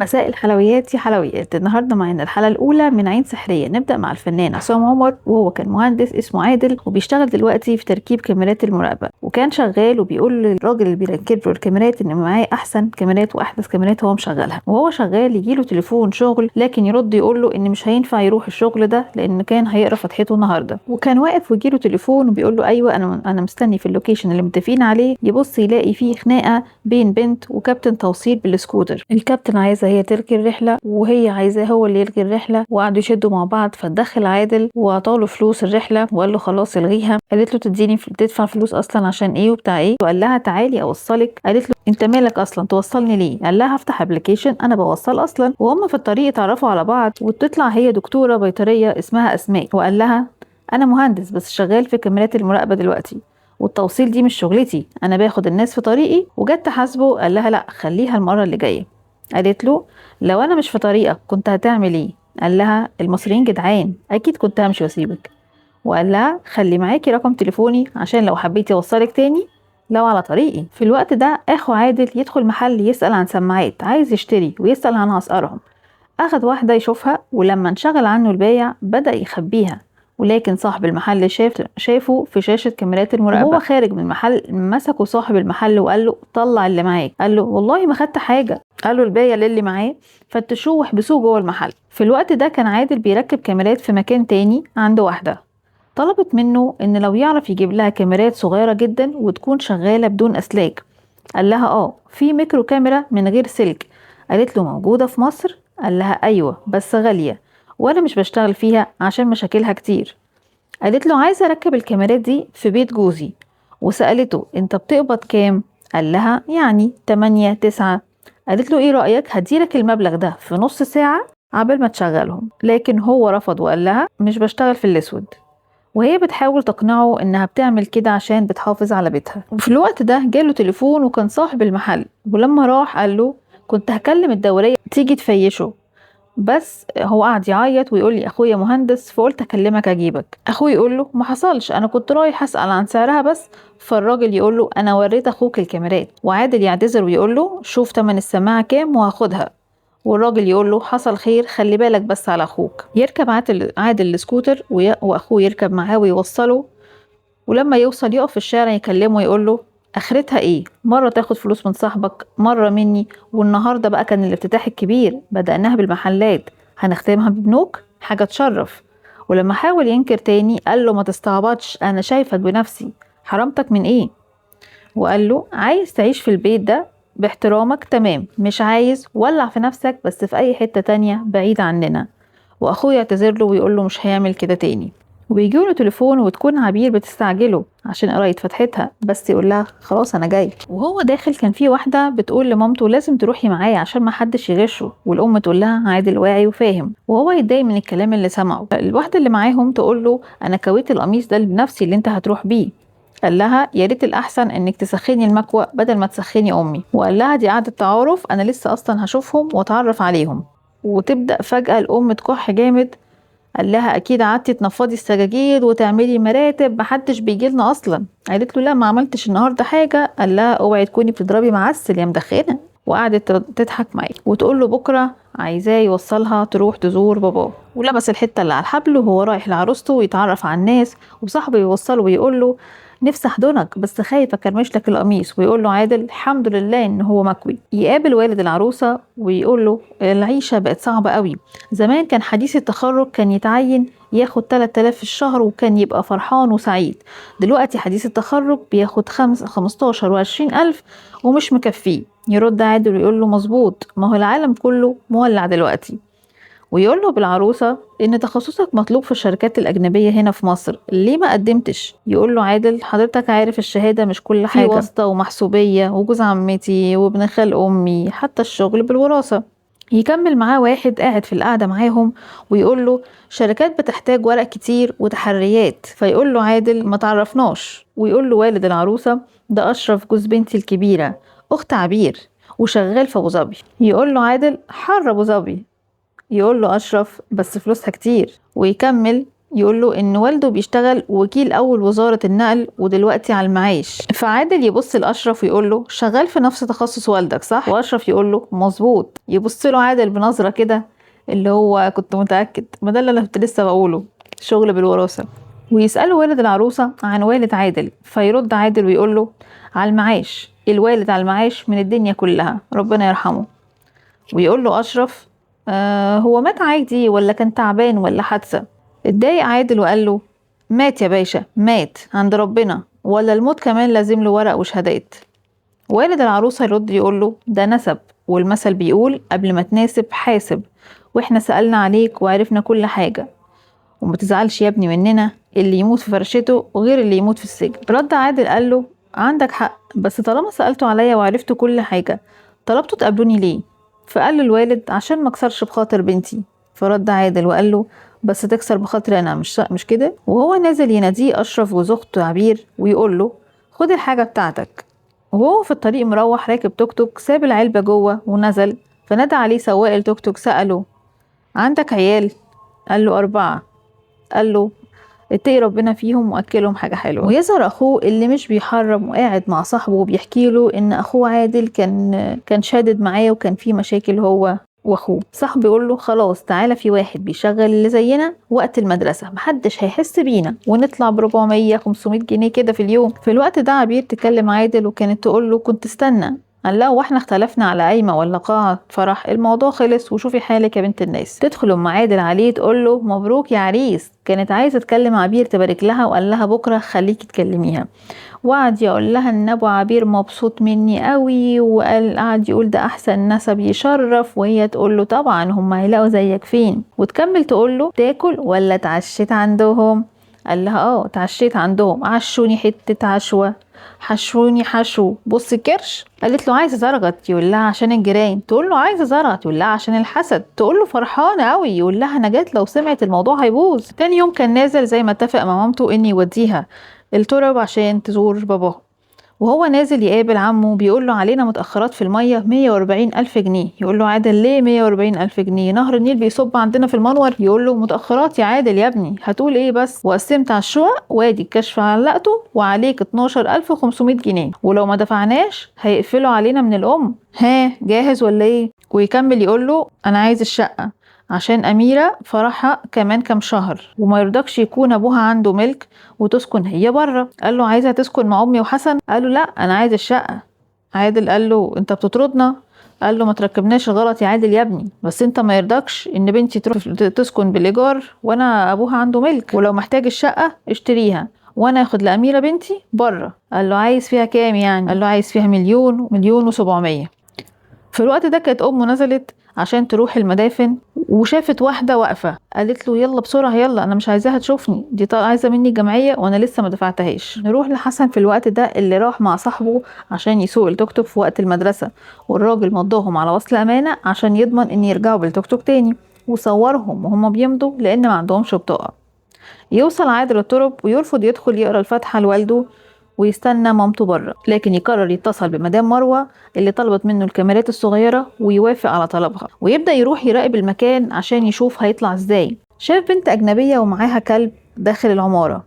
مساء الحلويات يا حلويات. النهارده معانا الحلقه الاولى من عين سحريه. نبدا مع الفنان عصام عمر، وهو كان مهندس اسمه عادل وبيشتغل دلوقتي في تركيب كاميرات المراقبه، وكان شغال وبيقول للراجل اللي بيركب له الكاميرات ان معاه احسن كاميرات واحدث كاميرات هو مشغلها. وهو شغال يجيله تليفون شغل، لكن يرد يقول له ان مش هينفع يروح الشغل ده لان كان هيقرا فتحته النهارده. وكان واقف ويجيله تليفون وبيقول له ايوه انا مستني في اللوكيشن اللي متفقين عليه. يبص يلاقي فيه خناقه بين بنت وكابتن توصيل بالسكوتر. الكابتن عايزه هي تلغي الرحله وهي عايزاه هو اللي يلغي الرحله، وقعدوا يشدوا مع بعض. فدخل عادل وعطاله فلوس الرحله وقال له خلاص الغيها. قالت له تدفع فلوس اصلا عشان ايه وبتاع ايه؟ وقال لها تعالي اوصلك. قالت له انت مالك اصلا توصلني ليه؟ قال لها هفتح ابلكيشن انا بوصل اصلا. وهم في الطريق اتعرفوا على بعض، وتطلع هي دكتوره بيطريه اسمها اسماء. وقال لها انا مهندس بس شغال في كاميرات المراقبه دلوقتي، والتوصيل دي مش شغلتي، انا باخد الناس في طريقي. وجت تحاسبه قال لها لا خليها المره اللي جايه. قالت له لو انا مش في طريقك كنت هتعمل ايه؟ قال لها المصريين جدعان اكيد كنت همشي واسيبك. وقال لها خلي معاكي رقم تليفوني عشان لو حبيتي اوصلك تاني لو على طريقي. في الوقت ده اخو عادل يدخل محل يسأل عن سماعات، عايز يشتري ويسأل عن اسعارهم. اخد واحدة يشوفها، ولما انشغل عنه البايع بدأ يخبيها. ولكن صاحب المحل شافه في شاشة كاميرات المراقبة. وهو خارج من المحل مسكه صاحب المحل وقال له طلع اللي معاك. قال له والله ما خدت حاجة. قال له البايع اللي معاه فتشوه وحبسوه جوه المحل. في الوقت ده كان عادل بيركب كاميرات في مكان تاني عند واحدة. طلبت منه ان لو يعرف يجيب لها كاميرات صغيرة جدا وتكون شغالة بدون اسلاك. قال لها في ميكرو كاميرا من غير سلك. قالت له موجودة في مصر؟ قال لها ايوه بس غالية، وانا مش بشتغل فيها عشان مشاكلها كتير. قالت له عايزة اركب الكاميرات دي في بيت جوزي. وسألته انت بتقبض كام؟ قال لها يعني 8 9. قالت له ايه رأيك هديلك المبلغ ده في نص ساعة عبال ما تشغلهم. لكن هو رفض وقال لها مش بشتغل في الاسود. وهي بتحاول تقنعه انها بتعمل كده عشان بتحافظ على بيتها. وفي الوقت ده جاله تليفون وكان صاحب المحل، ولما راح قال له كنت هكلم الدورية تيجي تفيشه، بس هو قعد يعيط ويقول لي اخويا مهندس فقلت اكلمك اجيبك. اخوه يقول له ما حصلش، انا كنت رايح اسال عن سعرها بس. فالراجل يقول له انا وريت اخوك الكاميرات. وعادل يعتذر ويقول له شوف تمن السماعه كام وهاخدها. والراجل يقول له حصل خير خلي بالك بس على اخوك. يركب عادل السكوتر واخوه يركب معاه ويوصله. ولما يوصل يقف في الشارع يكلمه يقول له اخرتها ايه؟ مرة تاخد فلوس من صاحبك مرة مني، والنهاردة بقى كان الافتتاح الكبير بدأناها بالمحلات هنختمها ببنوك، حاجة تشرف. ولما حاول ينكر تاني قال له ما تستعبطش انا شايفك بنفسي، حرمتك من ايه؟ وقال له عايز تعيش في البيت ده باحترامك تمام، مش عايز ولع في نفسك بس في اي حتة تانية بعيد عننا. واخوه يعتذر له ويقول له مش هيعمل كده تاني. وبيجيله تليفون وتكون عبير بتستعجله عشان قراية فتحتها، بس يقول لها خلاص انا جاي. وهو داخل كان في واحدة بتقول لمامته لازم تروحي معايا عشان ما حدش يغشه، والام تقول لها عادل واعي وفاهم. وهو يتضايق من الكلام اللي سمعه. الواحدة اللي معاهم تقول له انا كويت القميص ده بنفسي اللي انت هتروح بيه. قال لها يا ريت الاحسن انك تسخني المكوى بدل ما تسخني امي. وقال لها دي قعدة تعارف، انا لسه اصلا هشوفهم واتعرف عليهم. وتبدأ فجأة الام تكح جامد. قال لها اكيد قعدتي تنفضي السجاجيد وتعملي مراتب، محدش بيجيلنا اصلا. قالت له لا ما عملتش النهارده حاجه. قال لها اوعي تكوني بتضربي معسل يا مدخنه. وقعدت تضحك معاه وتقول له بكره عايزاه يوصلها تروح تزور باباه. ولبس الحته اللي على الحبل وهو رايح لعروسته ويتعرف على الناس. وصاحبه يوصله ويقول له نفسي احضنك بس خايف اكرمش لك القميص. ويقول له عادل الحمد لله ان هو مكوي. يقابل والد العروسه ويقول له العيشه بقت صعبه قوي. زمان كان حديث التخرج كان يتعين ياخد 3000 في الشهر وكان يبقى فرحان وسعيد. دلوقتي حديث التخرج بياخد 15 و20 ألف ومش مكفيه. يرد عادل ويقول له مظبوط، ما هو العالم كله مولع دلوقتي. ويقول له بالعروسة إن تخصصك مطلوب في الشركات الأجنبية هنا في مصر، ليه ما قدمتش؟ يقول له عادل حضرتك عارف الشهادة مش كل حاجة، في واسطة ومحسوبية وجوز عمتي وابن خال أمي، حتى الشغل بالوراثة. يكمل معاه واحد قاعد في القعدة معاهم ويقول له شركات بتحتاج ورق كتير وتحريات. فيقول له عادل ما تعرفناش. ويقول له والد العروسة ده أشرف جوز بنتي الكبيرة أخت عبير وشغال في أبو ظبي. يقول له عادل حر أبو ظبي. يقول له أشرف بس فلوسها كتير. ويكمل يقول له ان والده بيشتغل وكيل اول وزارة النقل ودلوقتي على المعاش. فعادل يبص لاشرف ويقول له شغال في نفس تخصص والدك صح؟ واشرف يقول له مظبوط. يبص له عادل بنظرة كده اللي هو كنت متأكد، ما ده اللي انا كنت لسه بقوله، شغل بالوراثة. ويسأله والد العروسة عن والد عادل، فيرد عادل ويقول له على المعاش، الوالد على المعاش من الدنيا كلها ربنا يرحمه. ويقول له اشرف هو مات عادي ولا كان تعبان ولا حادثة؟ اتضايق عادل وقال له مات يا باشا، مات عند ربنا، ولا الموت كمان لازم له ورق وشهادات؟ والد العروسة يرد يقول له ده نسب، والمثل بيقول قبل ما تناسب حاسب، واحنا سألنا عليك وعرفنا كل حاجة، وما تزعلش يا ابني مننا، اللي يموت في فرشته غير اللي يموت في السجن. رد عادل قال له عندك حق، بس طالما سألتوا عليا وعرفتوا كل حاجة طلبتوا تقابلوني ليه؟ فقال له الوالد عشان ما اكسرش بخاطر بنتي. فرد عادل وقال له بس تكسر بخاطري انا مش كده؟ وهو نازل يناديه اشرف وجوز اخته عبير ويقول له خد الحاجة بتاعتك. وهو في الطريق مروح راكب توك توك ساب العلبة جوه ونزل، فنادى عليه سواق التوك توك سأله عندك عيال؟ قال له 4. قال له اتقي ربنا فيهم واكلهم حاجه حلوه. ويظهر اخوه اللي مش بيحرم وقاعد مع صاحبه وبيحكي له ان اخوه عادل كان شادد معاه وكان في مشاكل هو واخوه. صاحبه بيقول له خلاص تعالى في واحد بيشغل اللي زينا وقت المدرسه محدش هيحس بينا ونطلع ب 400 500 جنيه كده في اليوم. في الوقت ده عبير تكلم عادل وكانت تقول له كنت استنى. قال لها واحنا اختلفنا على قايمه ولا قاعه فرح؟ الموضوع خلص وشوفي حالك يا بنت الناس. تدخل ام عادل عليه تقول له مبروك يا عريس. كانت عايزه تكلم عبير تبارك لها وقال لها بكره خليكي تكلميها. وقعد يقول لها ان ابو عبير مبسوط مني قوي، قعد يقول ده احسن نسب يشرف، وهي تقول له طبعا هم هيلاقوا زيك فين. وتكمل تقول له تاكل ولا اتعشيت عندهم؟ قال لها اتعشيت عندهم، عشوني حته عشوه، حشوني حشو بص كرش. قالت له عايزه زرغت، يقول لها عشان الجيران. تقول له عايزه زرغت، يقول لها عشان الحسد. تقول له فرحانه قوي، يقول لها انا جات لو سمعت الموضوع هيبوظ. تاني يوم كان نازل زي ما اتفق مع مامته اني يوديها الترب عشان تزور باباه. وهو نازل يقابل عمه بيقول له علينا متأخرات في المية 140 ألف جنيه. يقول له عادل ليه 140 ألف جنيه؟ نهر النيل بيصب عندنا في المنور. يقول له متأخرات يا عادل يا ابني هتقول ايه بس؟ وقسمت على الشقق وادي الكشف علقته وعليك 12,500 جنيه، ولو ما دفعناش هيقفلوا علينا من الأم. ها جاهز ولا ايه؟ ويكمل يقول له انا عايز الشقة عشان أميرة فرحها كمان كام شهر، وما يرضكش يكون أبوها عنده ملك وتسكن هي بره. قال له عايزة تسكن مع أمي وحسن؟ قال له لا أنا عايز الشقة. عادل قال له أنت بتطردنا؟ قال له ما تركبناش غلط يا عادل يا ابني، بس أنت ما يرضكش إن بنتي تروح تسكن بالإيجار وأنا أبوها عنده ملك، ولو محتاج الشقة اشتريها وانا اخد لأميرة بنتي بره. قال له عايز فيها كام يعني؟ قال له عايز فيها 1,000,000 و1,700,000. في الوقت ده كانت امه نزلت عشان تروح المدافن وشافت واحده واقفه، قالت له يلا بسرعه يلا انا مش عايزاها تشوفني، دي عايزه مني جمعيه وانا لسه ما دفعتهاش. نروح لحسن في الوقت ده اللي راح مع صاحبه عشان يسوق التوك توك في وقت المدرسه، والراجل مضاهم على وصل امانه عشان يضمن ان يرجعوا بالتوك توك تاني، وصورهم وهم بيمضوا لان ما عندهمش بطاقه. يوصل عادل الطرب ويرفض يدخل يقرا الفاتحه لوالده ويستنى مامته بره، لكن يقرر يتصل بمدام مروه اللي طلبت منه الكاميرات الصغيره ويوافق على طلبها، ويبدا يروح يراقب المكان عشان يشوف هيطلع ازاي. شاف بنت اجنبيه ومعاها كلب داخل العماره،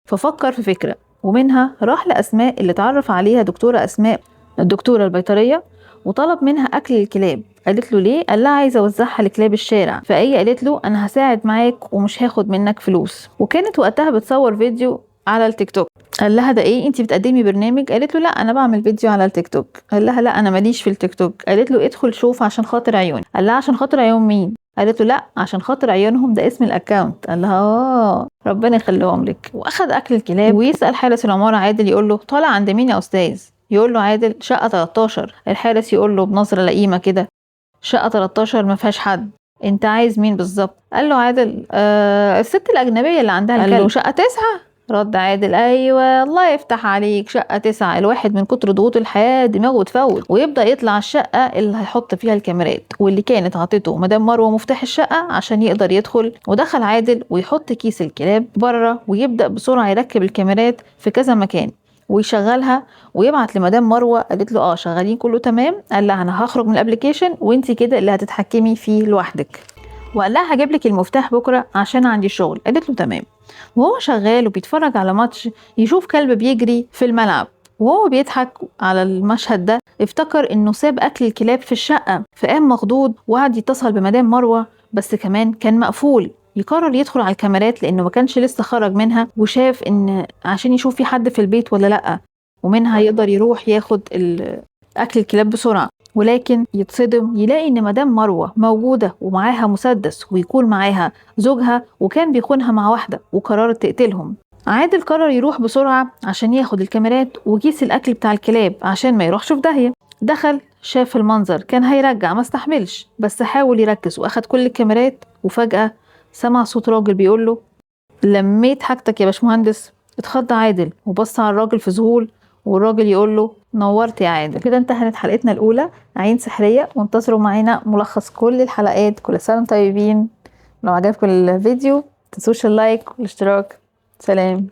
ففكر في فكره، ومنها راح لاسماء اللي اتعرف عليها دكتوره اسماء الدكتوره البيطريه وطلب منها اكل الكلاب. قالت له ليه؟ قال لها عايزه اوزعها لكلاب الشارع. فهي قالت له انا هساعد معاك ومش هاخد منك فلوس. وكانت وقتها بتصور فيديو على التيك توك. قال لها ده ايه انتي بتقدمي برنامج؟ قالت له لا انا بعمل فيديو على التيك توك. قال لها لا انا ماليش في التيك توك. قالت له ادخل شوف عشان خاطر عيوني. قال لها عشان خاطر عيون مين؟ قالت له لا عشان خاطر عيونهم ده اسم الاكاونت. قال لها ربنا يخليهم لك. واخد اكل الكلاب ويسال حارس العماره عادل يقول له طالع عند مين يا استاذ؟ يقول له عادل شقه 13. الحارس يقول له بنظره لئيمه كده شقه 13 ما فيهاش حد، انت عايز مين بالظبط؟ قال له عادل الست الاجنبيه اللي عندها الكلب. قال له شقه 9. رد عادل ايوه الله يفتح عليك شقه 9. الواحد من كتر ضغوط الحياه دماغه تفوت، ويبدا يطلع الشقه اللي هيحط فيها الكاميرات واللي كانت عطته مدام مروه مفتاح الشقه عشان يقدر يدخل. ودخل عادل ويحط كيس الكلاب بره ويبدا بسرعه يركب الكاميرات في كذا مكان ويشغلها ويبعت لمدام مروه. قالت له شغالين كله تمام. قال لها انا هخرج من الابليكيشن وانتي كده اللي هتتحكمي فيه لوحدك. وقال لها هجيب لك المفتاح بكره عشان عندي شغل. قالت له تمام. وهو شغال وبيتفرج على ماتش يشوف كلب بيجري في الملعب، وهو بيضحك على المشهد ده افتكر انه ساب اكل الكلاب في الشقه، فقام مخضوض وقعد يتصل بمدام مروه، بس كمان كان مقفول. يقرر يدخل على الكاميرات لانه ما كانش لسه خرج منها، وشاف ان عشان يشوف في حد في البيت ولا لا، ومنها يقدر يروح ياخد اكل الكلاب بسرعه. ولكن يتصدم يلاقي ان مدام مروه موجوده ومعاها مسدس، ويكون معاها زوجها وكان بيخونها مع واحده وقررت تقتلهم. عادل قرر يروح بسرعه عشان ياخد الكاميرات وكيس الاكل بتاع الكلاب عشان ما يروحش في داهيه. دخل شاف المنظر كان هيرجع ما استحملش، بس حاول يركز واخد كل الكاميرات. وفجاه سمع صوت راجل بيقول له لميت حاجتك يا باشمهندس. اتخض عادل وبص على الراجل في ذهول، والراجل يقول له نورت يا عادل. كده انتهت حلقتنا الاولى عين سحريه، وانتظروا معانا ملخص كل الحلقات. كل سنه وانتم طيبين. لو عجبكم الفيديو متنسوش اللايك والاشتراك. سلام.